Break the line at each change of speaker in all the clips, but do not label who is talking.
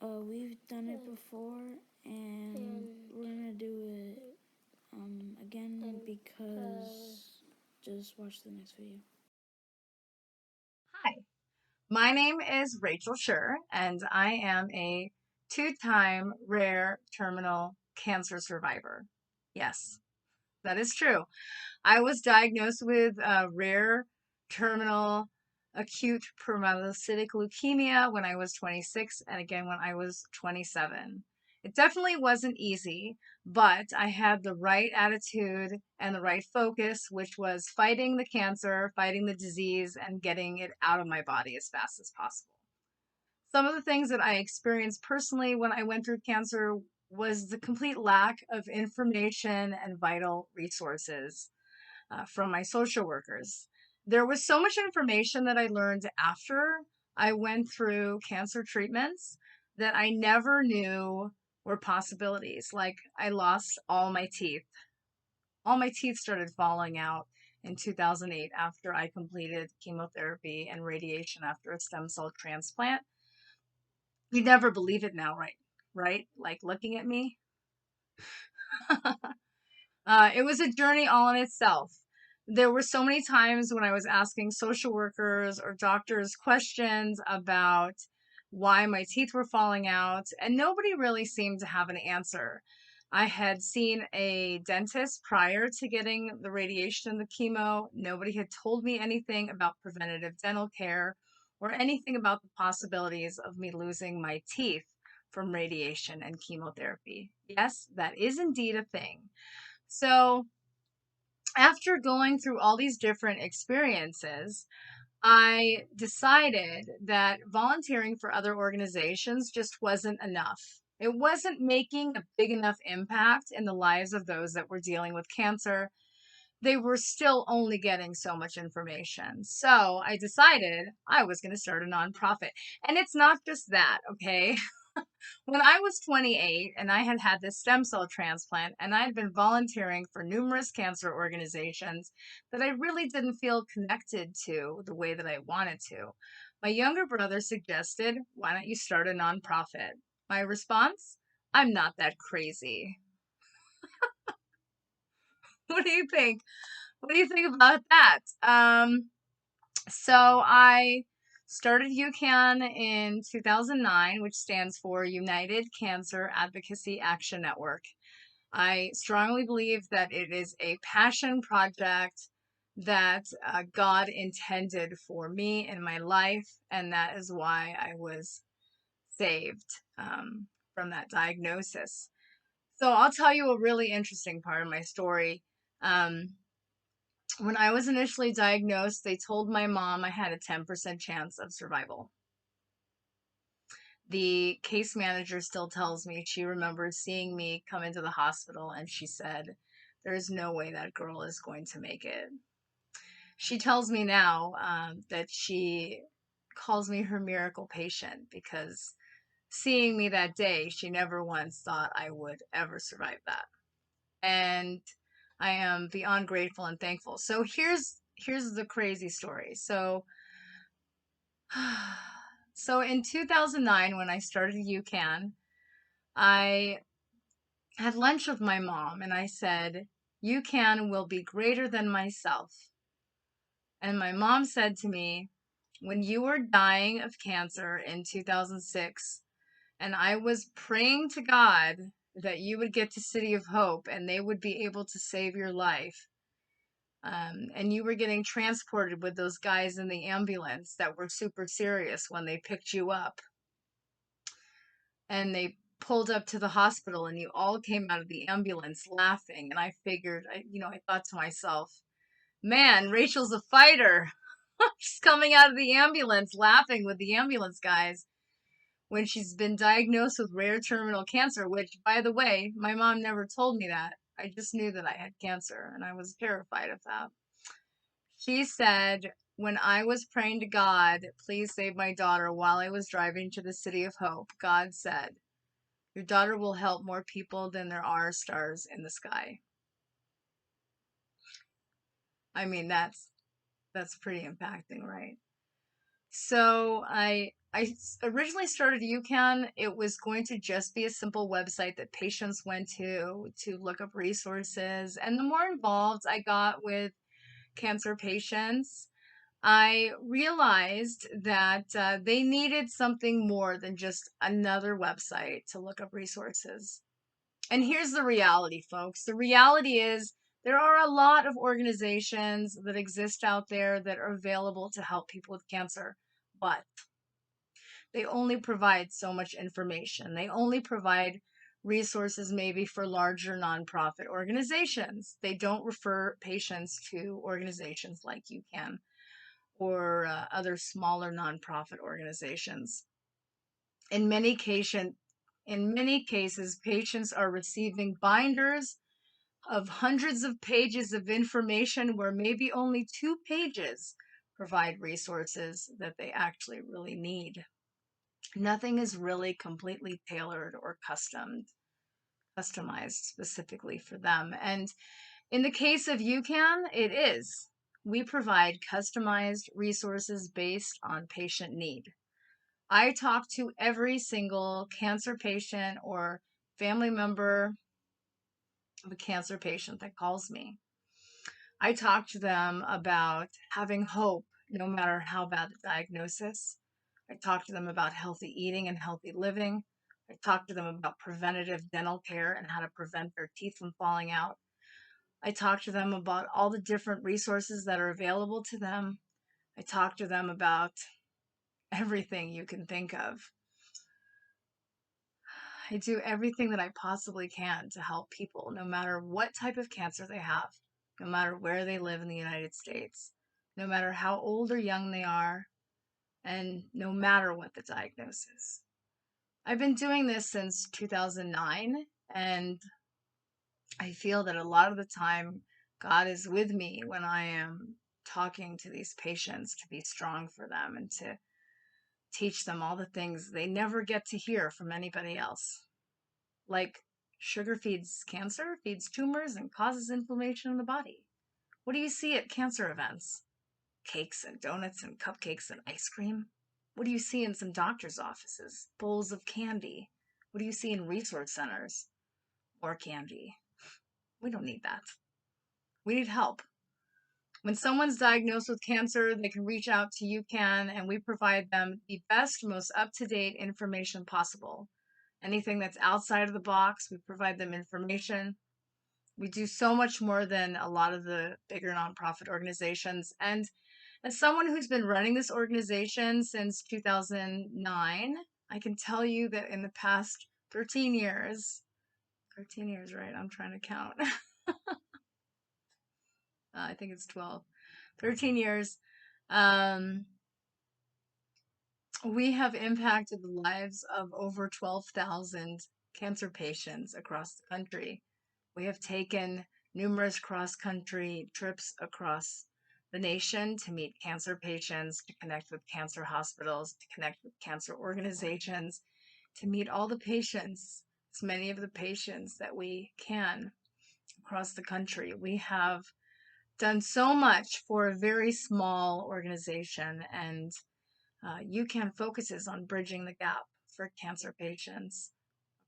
We've done it before, and we're gonna do it again because just watch the next video.
Hi, my name is Rachel Shur, and I am a two-time rare terminal cancer survivor. Yes, that is true. I was diagnosed with rare terminal acute promyelocytic leukemia when I was 26 and again when I was 27. It definitely wasn't easy, but I had the right attitude and the right focus, which was fighting the cancer, fighting the disease, and getting it out of my body as fast as possible. Some of the things that I experienced personally when I went through cancer was the complete lack of information and vital resources from my social workers. There was so much information that I learned after I went through cancer treatments that I never knew were possibilities. Like I lost all my teeth. All my teeth started falling out in 2008 after I completed chemotherapy and radiation after a stem cell transplant. You'd never believe it now, right? Right? Like looking at me. It was a journey all in itself. There were so many times when I was asking social workers or doctors questions about why my teeth were falling out, and nobody really seemed to have an answer. I had seen a dentist prior to getting the radiation and the chemo. Nobody had told me anything about preventative dental care or anything about the possibilities of me losing my teeth from radiation and chemotherapy. Yes, that is indeed a thing. So, after going through all these different experiences, I decided that volunteering for other organizations just wasn't enough. It wasn't making a big enough impact in the lives of those that were dealing with cancer. They were still only getting so much information. So I decided I was going to start a nonprofit. And it's not just that, okay? When I was 28 and I had had this stem cell transplant and I had been volunteering for numerous cancer organizations that I really didn't feel connected to the way that I wanted to, my younger brother suggested, why don't you start a nonprofit? My response, I'm not that crazy. What do you think? What do you think about that? So I started UCAAN in 2009, which stands for United Cancer Advocacy Action Network. I strongly believe that it is a passion project that God intended for me in my life, and that is why I was saved from that diagnosis. So I'll tell you a really interesting part of my story. When I was initially diagnosed, they told my mom I had a 10% chance of survival. The case manager still tells me she remembers seeing me come into the hospital and she said, there's no way that girl is going to make it. She tells me now that she calls me her miracle patient because seeing me that day, she never once thought I would ever survive that. And I am beyond grateful and thankful. So here's the crazy story. So in 2009 when I started UCAN, I had lunch with my mom and I said, UCAN will be greater than myself. And my mom said to me, when you were dying of cancer in 2006, and I was praying to God that you would get to City of Hope and they would be able to save your life, and you were getting transported with those guys in the ambulance that were super serious when they picked you up and they pulled up to the hospital and you all came out of the ambulance laughing. And I figured, I thought to myself, man, Rachel's a fighter. She's coming out of the ambulance laughing with the ambulance guys when she's been diagnosed with rare terminal cancer, which, by the way, my mom never told me that. I just knew that I had cancer and I was terrified of that. She said, when I was praying to God, please save my daughter while I was driving to the City of Hope, God said, your daughter will help more people than there are stars in the sky. I mean, that's pretty impacting, right? So I originally started UCAN. It was going to just be a simple website that patients went to look up resources. And the more involved I got with cancer patients, I realized that they needed something more than just another website to look up resources. And here's the reality, folks. The reality is there are a lot of organizations that exist out there that are available to help people with cancer, but they only provide so much information. They only provide resources maybe for larger nonprofit organizations. They don't refer patients to organizations like UCAN or other smaller nonprofit organizations. In many cases, patients are receiving binders of hundreds of pages of information where maybe only 2 pages provide resources that they actually really need. Nothing is really completely tailored or customized specifically for them. And in the case of UCAN, it is. We provide customized resources based on patient need. I talk to every single cancer patient or family member of a cancer patient that calls me. I talk to them about having hope no matter how bad the diagnosis. I talk to them about healthy eating and healthy living. I talk to them about preventative dental care and how to prevent their teeth from falling out. I talk to them about all the different resources that are available to them. I talk to them about everything you can think of. I do everything that I possibly can to help people, no matter what type of cancer they have, no matter where they live in the United States, no matter how old or young they are, and no matter what the diagnosis. I've been doing this since 2009, and I feel that a lot of the time God is with me when I am talking to these patients to be strong for them and to teach them all the things they never get to hear from anybody else. Like sugar feeds cancer, feeds tumors, and causes inflammation in the body. What do you see at cancer events? Cakes and donuts and cupcakes and ice cream? What do you see in some doctor's offices? Bowls of candy. What do you see in resource centers? More candy. We don't need that. We need help. When someone's diagnosed with cancer, they can reach out to UCAN and we provide them the best, most up-to-date information possible. Anything that's outside of the box, we provide them information. We do so much more than a lot of the bigger nonprofit organizations. And as someone who's been running this organization since 2009, I can tell you that in the past 13 years, right? I'm trying to count. I think it's 12, 13 years. We have impacted the lives of over 12,000 cancer patients across the country. We have taken numerous cross-country trips across the nation to meet cancer patients, to connect with cancer hospitals, to connect with cancer organizations, to meet all the patients, as many of the patients that we can across the country. We have done so much for a very small organization, and UCAN focuses on bridging the gap for cancer patients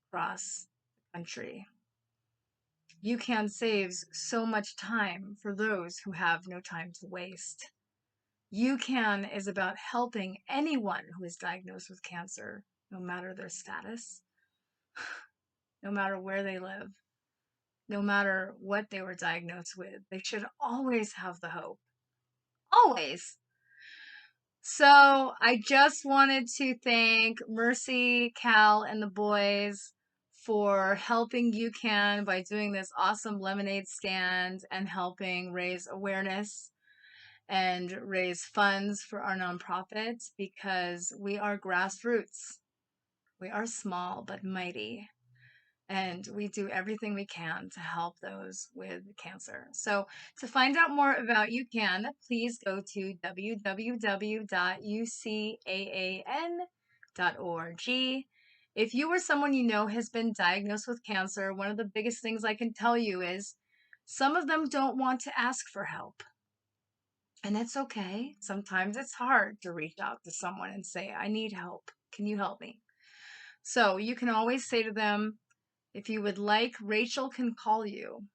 across the country. UCAN saves so much time for those who have no time to waste. UCAN is about helping anyone who is diagnosed with cancer, no matter their status, no matter where they live, no matter what they were diagnosed with. They should always have the hope. Always. So I just wanted to thank Mercy, Cal, and the boys for helping UCAN by doing this awesome lemonade stand and helping raise awareness and raise funds for our nonprofit because we are grassroots. We are small but mighty. And we do everything we can to help those with cancer. So to find out more about UCAN, please go to www.ucaan.org. If you or someone you know has been diagnosed with cancer, one of the biggest things I can tell you is some of them don't want to ask for help. And that's okay. Sometimes it's hard to reach out to someone and say, I need help. Can you help me? So you can always say to them, if you would like, Rachel can call you.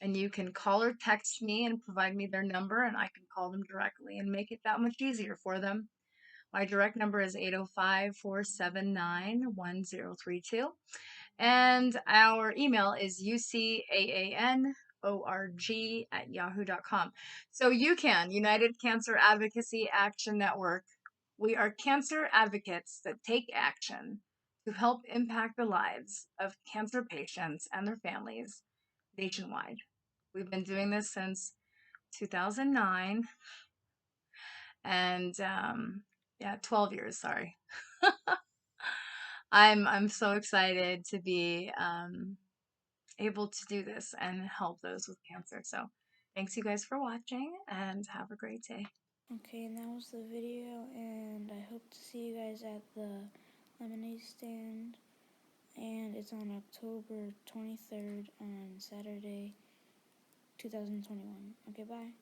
And you can call or text me and provide me their number, and I can call them directly and make it that much easier for them. My direct number is 805-479-1032. And our email is UCAANORG@yahoo.com. So UCAN, United Cancer Advocacy Action Network. We are cancer advocates that take action to help impact the lives of cancer patients and their families nationwide. We've been doing this since 2009 and 12 years, sorry. I'm so excited to be able to do this and help those with cancer. So thanks you guys for watching and have a great day.
Okay, and that was the video, and I hope to see you guys at the lemonade stand, and it's on October 23rd on Saturday, 2021. Okay, bye.